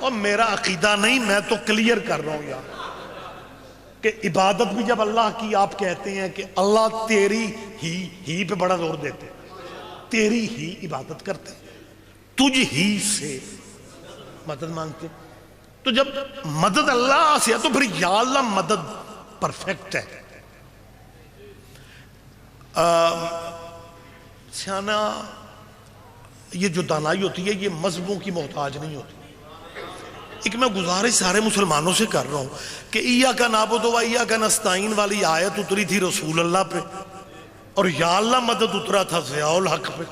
اور میرا عقیدہ نہیں، میں تو کلیئر کر رہا ہوں یار کہ عبادت بھی جب اللہ کی آپ کہتے ہیں کہ اللہ تیری ہی پہ بڑا زور دیتے ہیں، تیری ہی عبادت کرتے ہیں، تجھ ہی سے مدد مانگتے ہیں، تو جب مدد اللہ سے ہے تو پھر یا اللہ مدد پرفیکٹ ہے۔ سیانہ یہ جو دانائی ہوتی ہے یہ مذہبوں کی محتاج نہیں ہوتی۔ ایک میں گزارش سارے مسلمانوں سے کر رہا ہوں کہ ایاک نعبد و ایاک نستعین والی آیت اتری تھی رسول اللہ پہ، اور یا اللہ مدد اترا تھا ضیاء الحق پہ۔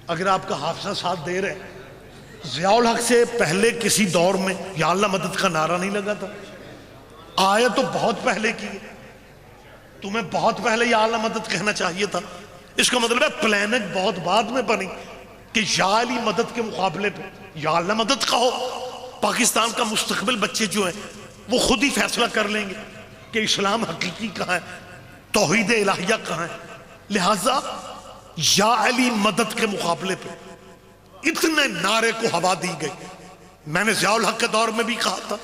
اگر آپ کا حافظہ ساتھ دے رہے ہیں، ضیاء الحق سے پہلے کسی دور میں یا اللہ مدد کا نعرہ نہیں لگا تھا؟ آیت تو بہت پہلے کی ہے، تمہیں بہت پہلے یا اللہ مدد کہنا چاہیے تھا۔ اس کا مطلب ہے پلانٹ بہت بعد میں بنی کہ یا علی مدد کے مقابلے پہ یا اللہ مدد کہو۔ پاکستان کا مستقبل بچے جو ہیں وہ خود ہی فیصلہ کر لیں گے کہ اسلام حقیقی کہاں ہے، توحید الہیہ کہاں ہے۔ لہٰذا یا علی مدد کے مقابلے پہ اتنے نعرے کو ہوا دی گئی۔ میں نے ضیاء الحق کے دور میں بھی کہا تھا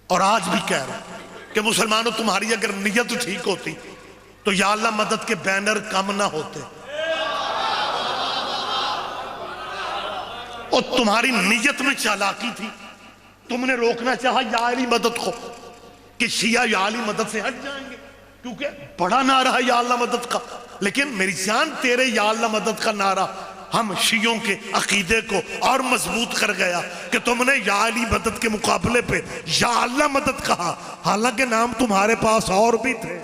اور آج بھی کہہ رہا ہوں کہ مسلمانوں تمہاری اگر نیت ٹھیک ہوتی تو یا اللہ مدد کے بینر کم نہ ہوتے، اور تمہاری نیت میں چالاکی تھی، تم نے روکنا چاہا یا علی مدد کو کہ شیعہ یا علی مدد سے ہٹ جائیں گے کیونکہ بڑا نعرہ ہے یا اللہ مدد کا۔ لیکن میری جان تیرے یا اللہ مدد کا نعرہ ہم شیعوں کے عقیدے کو اور مضبوط کر گیا کہ تم نے یا علی مدد کے مقابلے پہ یا اللہ مدد کہا، حالانکہ نام تمہارے پاس اور بھی تھے۔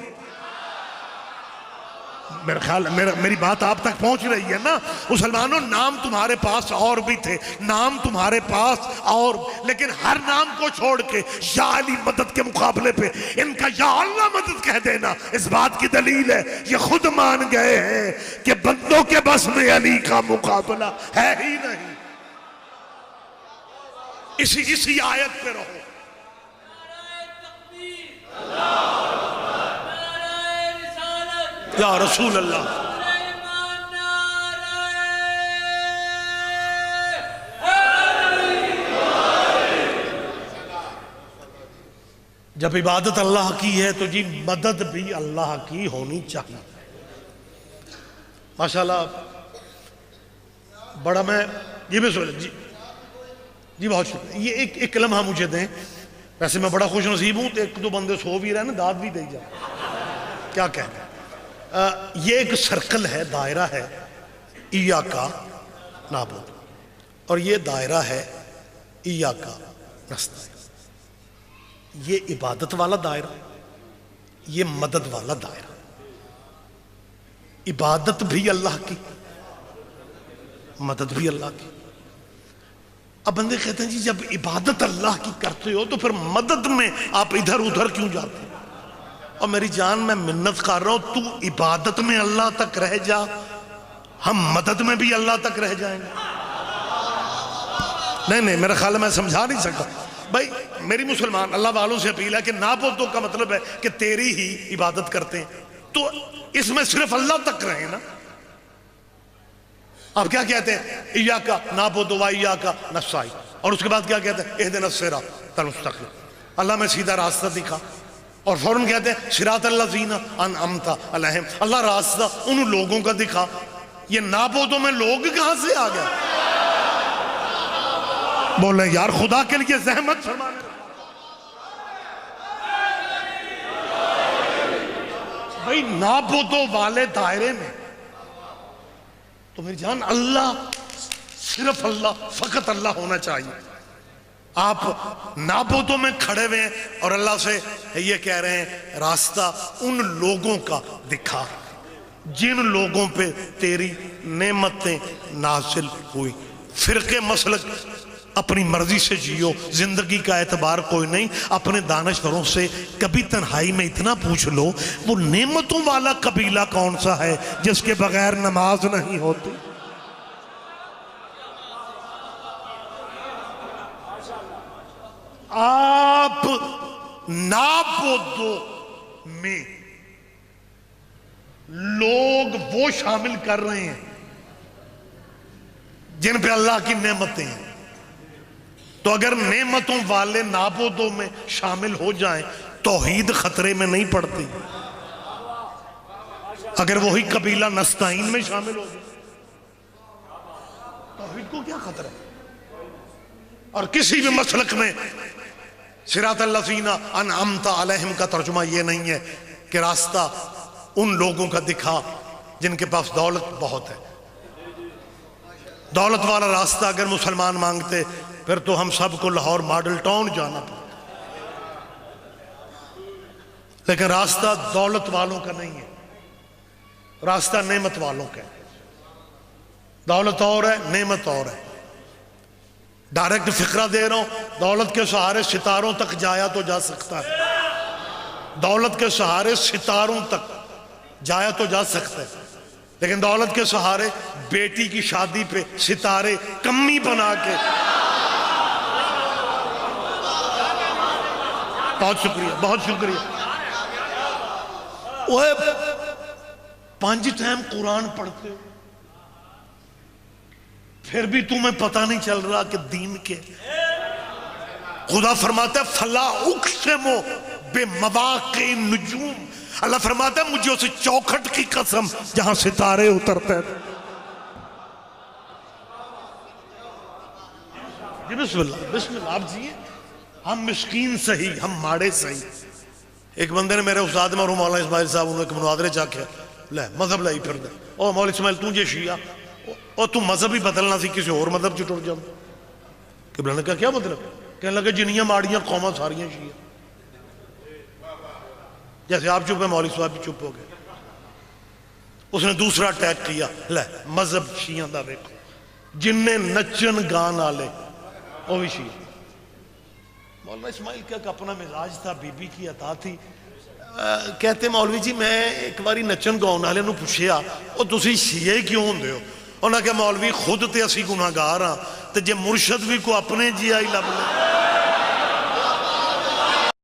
میرا خیال میری بات آپ تک پہنچ رہی ہے نا مسلمانوں؟ نام تمہارے پاس اور بھی تھے، نام تمہارے پاس اور، لیکن ہر نام کو چھوڑ کے یا علی مدد کے مقابلے پہ ان کا یا اللہ مدد کہہ دینا اس بات کی دلیل ہے یہ خود مان گئے ہیں کہ بندوں کے بس میں علی کا مقابلہ ہے ہی نہیں۔ اسی آیت پہ رہو۔ یا رسول اللہ، جب عبادت اللہ کی ہے تو جی مدد بھی اللہ کی ہونی چاہیے۔ ماشاءاللہ بڑا میں یہ بھی سوچ جی بہت شکریہ، یہ ایک لمحہ مجھے دیں۔ ویسے میں بڑا خوش نصیب ہوں تو ایک دو بندے سو بھی رہے نا، داد بھی دے جائیں، کیا کہتے ہیں۔ یہ ایک سرکل ہے، دائرہ ہے ایاک نعبد، اور یہ دائرہ ہے ایاک نستعین۔ یہ عبادت والا دائرہ، یہ مدد والا دائرہ۔ عبادت بھی اللہ کی، مدد بھی اللہ کی۔ اب بندے کہتے ہیں جی جب عبادت اللہ کی کرتے ہو تو پھر مدد میں آپ ادھر ادھر کیوں جاتے ہیں؟ اور میری جان میں منت کر رہا ہوں، تو عبادت میں اللہ تک رہ جا، ہم مدد میں بھی اللہ تک رہ جائیں گے۔ نہیں میرا خیال ہے میں سمجھا نہیں سکتا بھائی۔ میری مسلمان اللہ والوں سے اپیل ہے کہ نعبدو کا مطلب ہے کہ تیری ہی عبادت کرتے ہیں، تو اس میں صرف اللہ تک رہیں نا۔ آپ کیا کہتے ہیں؟ ایاک نعبدو و ایاک نستعین، اور اس کے بعد کیا کہتے ہیں؟ اہدنا الصراط المستقیم، اللہ میں سیدھا راستہ دکھا، اور فوراً کہتے ہیں صراط الذین انعمت علیہم، اللہ راستہ ان لوگوں کا دکھا۔ یہ نعبدو میں لوگ کہاں سے آ گئے؟ بولیں یار خدا کے لیے زحمت فرمانے۔ بھائی نعبدو والے دائرے میں تو میری جان اللہ، صرف اللہ، فقط اللہ ہونا چاہیے۔ آپ نعبدو میں کھڑے ہوئے ہیں اور اللہ سے یہ کہہ رہے ہیں راستہ ان لوگوں کا دکھا جن لوگوں پہ تیری نعمتیں نازل ہوئی۔ فرقے مسلک اپنی مرضی سے جیو، زندگی کا اعتبار کوئی نہیں۔ اپنے دانشوروں سے کبھی تنہائی میں اتنا پوچھ لو وہ نعمتوں والا قبیلہ کون سا ہے جس کے بغیر نماز نہیں ہوتی؟ آپ نعبدو میں لوگ وہ شامل کر رہے ہیں جن پہ اللہ کی نعمتیں ہیں. تو اگر نعمتوں والے نابودوں میں شامل ہو جائیں توحید خطرے میں نہیں پڑتی. اگر وہی قبیلہ نستعین میں شامل ہو جائے توحید کو کیا خطرہ ہے؟ اور کسی بھی مسلک میں صراط الذین انعمت علیہم کا ترجمہ یہ نہیں ہے کہ راستہ ان لوگوں کا دکھا جن کے پاس دولت بہت ہے. دولت والا راستہ اگر مسلمان مانگتے پھر تو ہم سب کو لاہور ماڈل ٹاؤن جانا پڑتا. لیکن راستہ دولت والوں کا نہیں ہے، راستہ نعمت والوں کا ہے. دولت اور ہے، نعمت اور ہے. ڈائریکٹ فقرہ دے رہا ہوں، دولت کے سہارے ستاروں تک جایا تو جا سکتا ہے. دولت کے سہارے ستاروں تک جایا تو جا سکتا ہے، لیکن دولت کے سہارے بیٹی کی شادی پہ ستارے کمی بنا کے. بہت شکریہ، بہت شکریہ. وہ 5 ٹائم قرآن پڑھتے ہو پھر بھی تمہیں پتہ نہیں چل رہا کہ دین کے. خدا فرماتا ہے فَلَا اُقْسِمُ بِمَوَاقِعِ النُّجُومِ. اللہ فرماتا ہے مجھے اسے چوکھٹ کی قسم جہاں ستارے اترتے ہیں. جی بسم اللہ، بسم اللہ. آپ جیئے ہم مسکین صحیح، ہم ماڑے صحیح. ایک بندے نے میرے استاد مرحوم مولانا اسماعیل صاحب انہوں نے مناظرے چاہ کے لے مذہب لائی پھر دے او مولانا اسماعیل تو جے شیعہ اور تو مذہب ہی بدلنا سی کسی اور مذہب چ ٹر جاؤں. قبلہ نے کہا کیا مطلب؟ کہنے لگے جنیاں ماڑیاں قوماں ساریاں شیعہ. جیسے آپ چپ ہیں مولوی صاحب بھی چپ ہو گئے. اس نے دوسرا اٹیک کیا لے مذہب شیعہ دا دیکھو جن نے نچن گان آلے وہ بھی شیعہ. مولانا اسماعیل کیا کہ اپنا مزاج تھا، بی بی کی عطا تھی. کہتے مولوی جی میں ایک باری نچن گاؤں والے نو پوچھیا او تسی شیعہ کیوں ہوندے ہو؟ انہاں کہ مولوی خود تے اسی گناہگار ہاں تے جے مرشد بھی کو اپنے جی آئی لب لے.